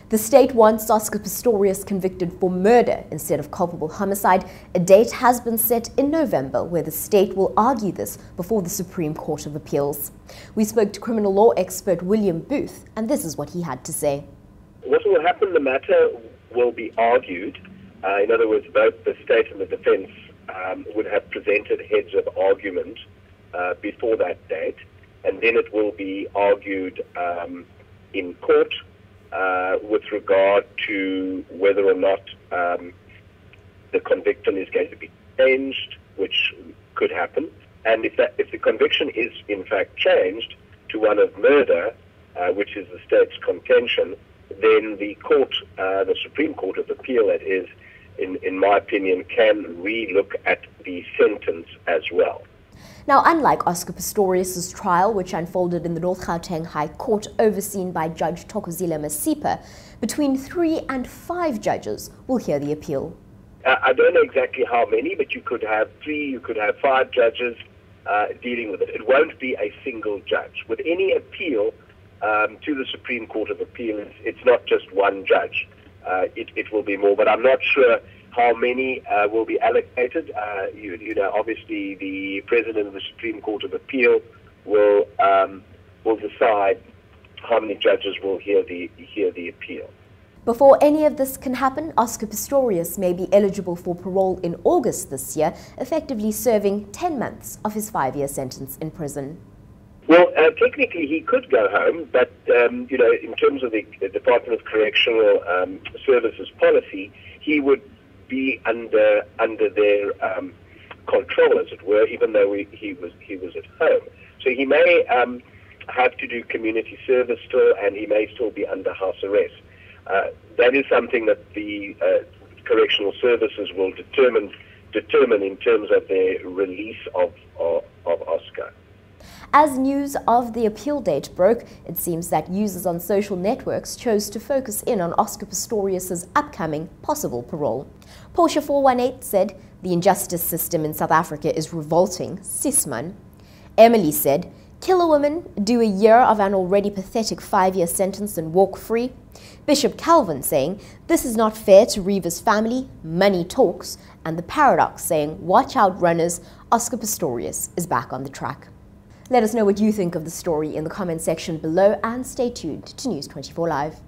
The state wants Oscar Pistorius convicted for murder instead of culpable homicide. A date has been set in November where the state will argue this before the Supreme Court of Appeals. We spoke to criminal law expert William Booth, and this is what he had to say. What will happen, the matter will be argued. In other words, both the state and the defense would have presented heads of argument before that date, and then it will be argued in court with regard to whether or not the conviction is going to be changed, which could happen. And if the conviction is in fact changed to one of murder, which is the state's contention, then the court, the Supreme Court of Appeal, that is, in my opinion, can re-look at the sentence as well. Now, unlike Oscar Pistorius' trial, which unfolded in the North Gauteng High Court, overseen by Judge Thokozile Masipa, between 3 and 5 judges will hear the appeal. I don't know exactly how many, but you could have 3, you could have 5 judges dealing with it. It won't be a single judge. With any appeal to the Supreme Court of Appeal, it's not just one judge. It will be more, but I'm not sure how many will be allocated. Obviously the President of the Supreme Court of Appeal will decide how many judges will hear the appeal. Before any of this can happen, Oscar Pistorius may be eligible for parole in August this year, effectively serving 10 months of his 5-year sentence in prison. Well, technically he could go home, but in terms of the Department of Correctional Services policy, he would be under their control, as it were, even though he was at home. So he may have to do community service still, and he may still be under house arrest. That is something that the correctional services will determine in terms of their release of Oscar. As news of the appeal date broke, it seems that users on social networks chose to focus in on Oscar Pistorius' upcoming possible parole. Portia418 said, "The injustice system in South Africa is revolting, Sisman." Emily said, "Kill a woman, do a year of an already pathetic 5-year sentence and walk free." Bishop Calvin saying, "This is not fair to Reeva's family, money talks." And the Paradox saying, "Watch out runners, Oscar Pistorius is back on the track." Let us know what you think of the story in the comment section below, and stay tuned to News 24 Live.